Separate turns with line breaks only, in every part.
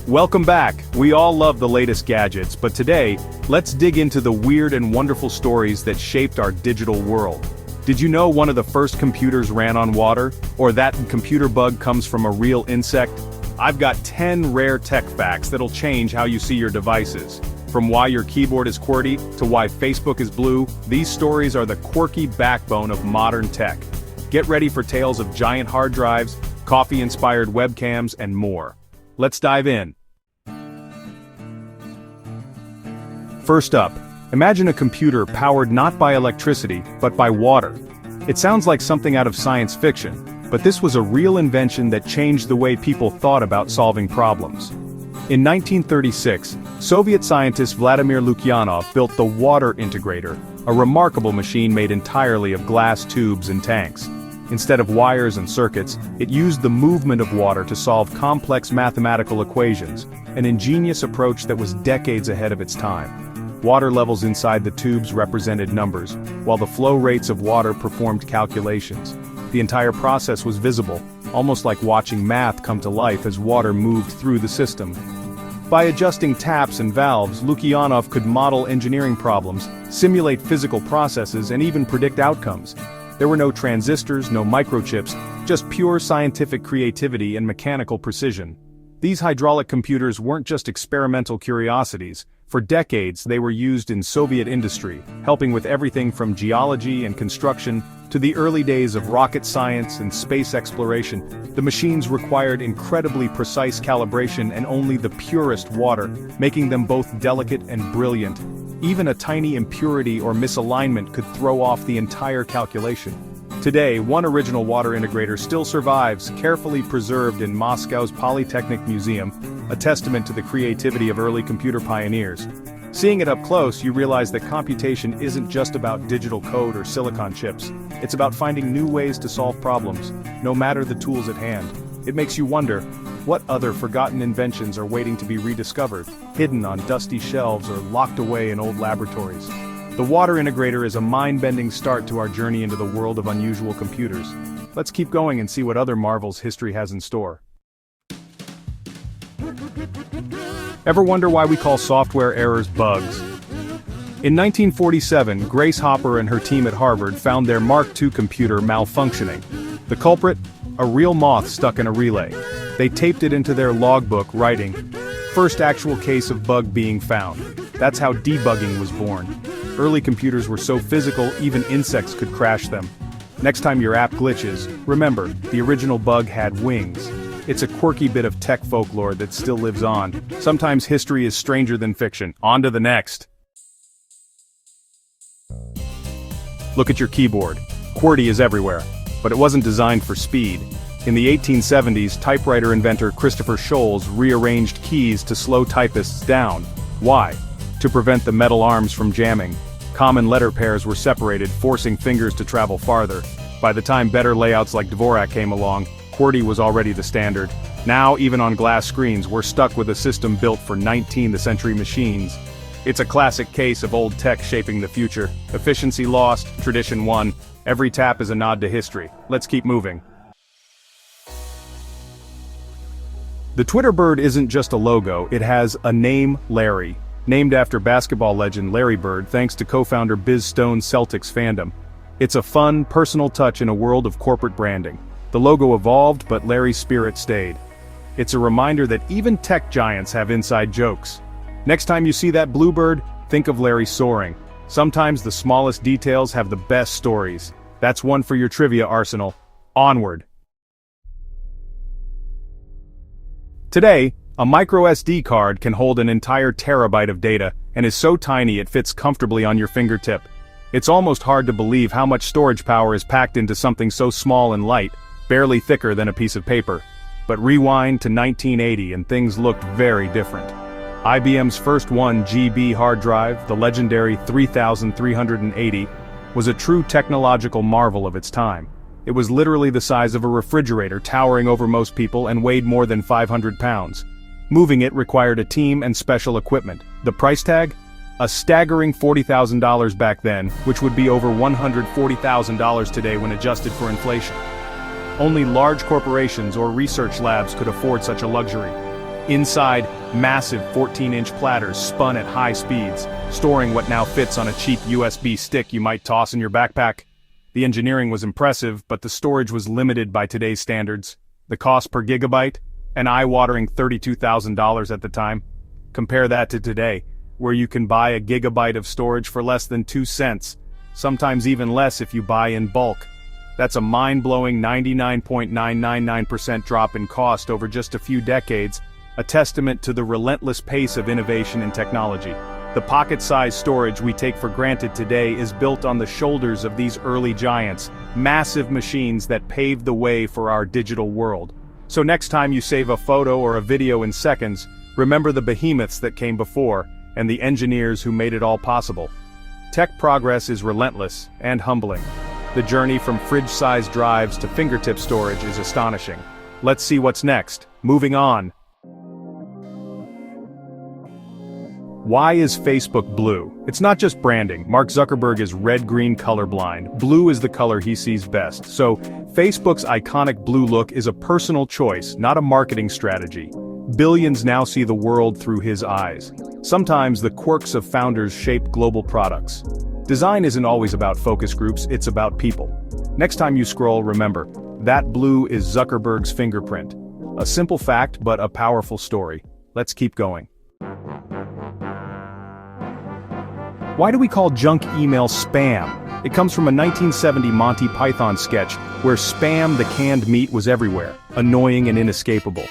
Welcome back. We all love the latest gadgets, but today, let's dig into the weird and wonderful stories that shaped our digital world. Did you know one of the first computers ran on water? Or that computer bug comes from a real insect? I've got 10 rare tech facts that'll change how you see your devices. From why your keyboard is QWERTY to why Facebook is blue, these stories are the quirky backbone of modern tech. Get ready for tales of giant hard drives, coffee-inspired webcams, and more. Let's dive in. First up, imagine a computer powered not by electricity, but by water. It sounds like something out of science fiction, but this was a real invention that changed the way people thought about solving problems. In 1936, Soviet scientist Vladimir Lukyanov built the Water Integrator, a remarkable machine made entirely of glass tubes and tanks. Instead of wires and circuits, it used the movement of water to solve complex mathematical equations, an ingenious approach that was decades ahead of its time. Water levels inside the tubes represented numbers, while the flow rates of water performed calculations. The entire process was visible, almost like watching math come to life as water moved through the system. By adjusting taps and valves, Lukyanov could model engineering problems, simulate physical processes, and even predict outcomes. There were no transistors, no microchips, just pure scientific creativity and mechanical precision. These hydraulic computers weren't just experimental curiosities. For decades, they were used in Soviet industry, helping with everything from geology and construction to the early days of rocket science and space exploration. The machines required incredibly precise calibration and only the purest water, making them both delicate and brilliant. Even a tiny impurity or misalignment could throw off the entire calculation. Today, one original water integrator still survives, carefully preserved in Moscow's Polytechnic Museum, a testament to the creativity of early computer pioneers. Seeing it up close, you realize that computation isn't just about digital code or silicon chips. It's about finding new ways to solve problems, no matter the tools at hand. It makes you wonder, what other forgotten inventions are waiting to be rediscovered, hidden on dusty shelves or locked away in old laboratories? The Water Integrator is a mind-bending start to our journey into the world of unusual computers. Let's keep going and see what other marvels history has in store. Ever wonder why we call software errors bugs? In 1947, Grace Hopper and her team at Harvard found their Mark II computer malfunctioning. The culprit? A real moth stuck in a relay. They taped it into their logbook, writing, "First actual case of bug being found." That's how debugging was born. Early computers were so physical, even insects could crash them. Next time your app glitches, remember, the original bug had wings. It's a quirky bit of tech folklore that still lives on. Sometimes history is stranger than fiction. On to the next. Look at your keyboard. QWERTY is everywhere, but it wasn't designed for speed. In the 1870s, typewriter inventor Christopher Sholes rearranged keys to slow typists down. Why? To prevent the metal arms from jamming. Common letter pairs were separated, forcing fingers to travel farther. By the time better layouts like Dvorak came along, QWERTY was already the standard. Now, even on glass screens, we're stuck with a system built for 19th century machines. It's a classic case of old tech shaping the future. Efficiency lost, tradition won. Every tap is a nod to history. Let's keep moving. The Twitter bird isn't just a logo, it has a name, Larry. Named after basketball legend Larry Bird thanks to co-founder Biz Stone's Celtics fandom. It's a fun, personal touch in a world of corporate branding. The logo evolved, but Larry's spirit stayed. It's a reminder that even tech giants have inside jokes. Next time you see that bluebird, think of Larry soaring. Sometimes the smallest details have the best stories. That's one for your trivia arsenal. Onward. Today, a micro SD card can hold an entire terabyte of data and is so tiny it fits comfortably on your fingertip. It's almost hard to believe how much storage power is packed into something so small and light, barely thicker than a piece of paper. But rewind to 1980 and things looked very different. IBM's first 1 GB hard drive, the legendary 3380, was a true technological marvel of its time. It was literally the size of a refrigerator, towering over most people and weighed more than 500 pounds. Moving it required a team and special equipment. The price tag? A staggering $40,000 back then, which would be over $140,000 today when adjusted for inflation. Only large corporations or research labs could afford such a luxury. Inside, massive 14-inch platters spun at high speeds, storing what now fits on a cheap USB stick you might toss in your backpack. The engineering was impressive, but the storage was limited by today's standards. The cost per gigabyte? An eye-watering $32,000 at the time. Compare that to today, where you can buy a gigabyte of storage for less than 2 cents, sometimes even less if you buy in bulk. That's a mind-blowing 99.999% drop in cost over just a few decades, a testament to the relentless pace of innovation in technology. The pocket-sized storage we take for granted today is built on the shoulders of these early giants, massive machines that paved the way for our digital world. So next time you save a photo or a video in seconds, remember the behemoths that came before, and the engineers who made it all possible. Tech progress is relentless and humbling. The journey from fridge-sized drives to fingertip storage is astonishing. Let's see what's next. Moving on. Why is Facebook blue? It's not just branding. Mark Zuckerberg is red-green colorblind. Blue is the color he sees best. So, Facebook's iconic blue look is a personal choice, not a marketing strategy. Billions now see the world through his eyes. Sometimes the quirks of founders shape global products. Design isn't always about focus groups, it's about people. Next time you scroll, remember, that blue is Zuckerberg's fingerprint. A simple fact, but a powerful story. Let's keep going. Why do we call junk email spam? It comes from a 1970 Monty Python sketch where spam, the canned meat, was everywhere, annoying and inescapable.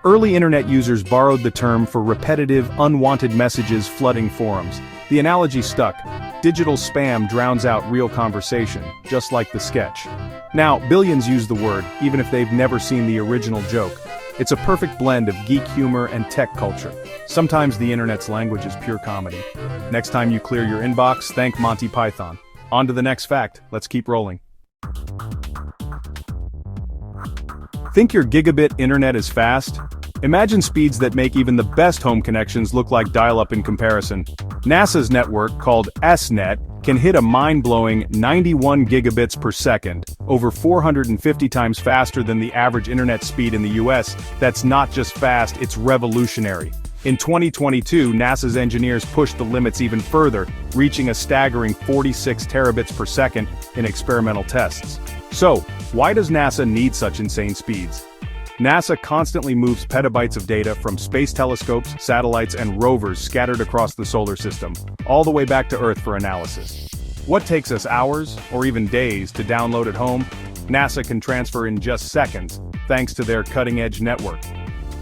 Early internet users borrowed the term for repetitive, unwanted messages flooding forums. The analogy stuck. Digital spam drowns out real conversation, just like the sketch. Now, billions use the word, even if they've never seen the original joke. It's a perfect blend of geek humor and tech culture. Sometimes the internet's language is pure comedy. Next time you clear your inbox, thank Monty Python. On to the next fact, let's keep rolling. Think your gigabit internet is fast? Imagine speeds that make even the best home connections look like dial-up in comparison. NASA's network, called SNET, can hit a mind-blowing 91 gigabits per second, over 450 times faster than the average internet speed in the US. That's not just fast, it's revolutionary. In 2022, NASA's engineers pushed the limits even further, reaching a staggering 46 terabits per second in experimental tests. So, why does NASA need such insane speeds? NASA constantly moves petabytes of data from space telescopes, satellites, and rovers scattered across the solar system, all the way back to Earth for analysis. What takes us hours, or even days, to download at home, NASA can transfer in just seconds, thanks to their cutting-edge network.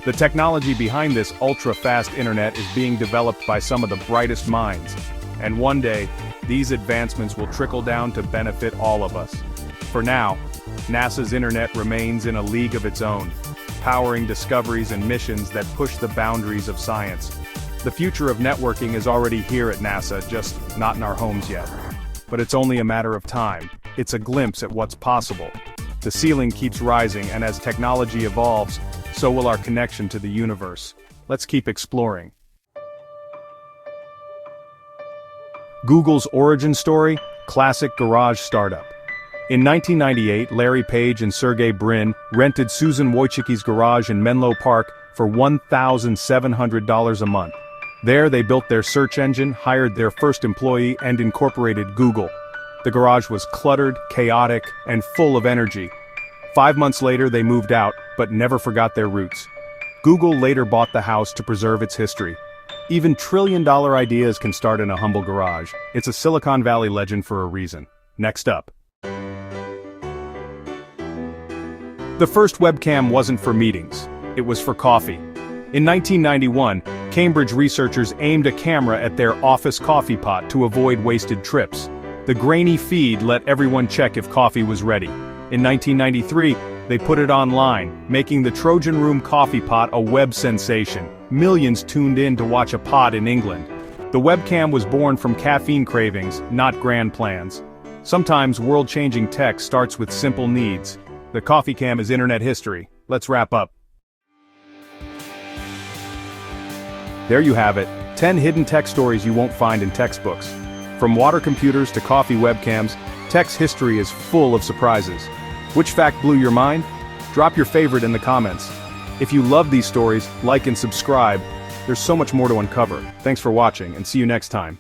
The technology behind this ultra-fast internet is being developed by some of the brightest minds, and one day, these advancements will trickle down to benefit all of us. For now, NASA's internet remains in a league of its own, powering discoveries and missions that push the boundaries of science. The future of networking is already here at NASA, just not in our homes yet. But it's only a matter of time. It's a glimpse at what's possible. The ceiling keeps rising, and as technology evolves, so will our connection to the universe. Let's keep exploring. Google's origin story, classic garage startup. In 1998, Larry Page and Sergey Brin rented Susan Wojcicki's garage in Menlo Park for $1,700 a month. There they built their search engine, hired their first employee, and incorporated Google. The garage was cluttered, chaotic, and full of energy. 5 months later they moved out, but never forgot their roots. Google later bought the house to preserve its history. Even trillion-dollar ideas can start in a humble garage. It's a Silicon Valley legend for a reason. Next up. The first webcam wasn't for meetings, it was for coffee. In 1991, Cambridge researchers aimed a camera at their office coffee pot to avoid wasted trips. The grainy feed let everyone check if coffee was ready. In 1993, they put it online, making the Trojan Room coffee pot a web sensation. Millions tuned in to watch a pot in England. The webcam was born from caffeine cravings, not grand plans. Sometimes world-changing tech starts with simple needs. The coffee cam is internet history. Let's wrap up. There you have it, 10 hidden tech stories you won't find in textbooks. From water computers to coffee webcams, tech's history is full of surprises. Which fact blew your mind? Drop your favorite in the comments. If you love these stories, like and subscribe. There's so much more to uncover. Thanks for watching, and see you next time.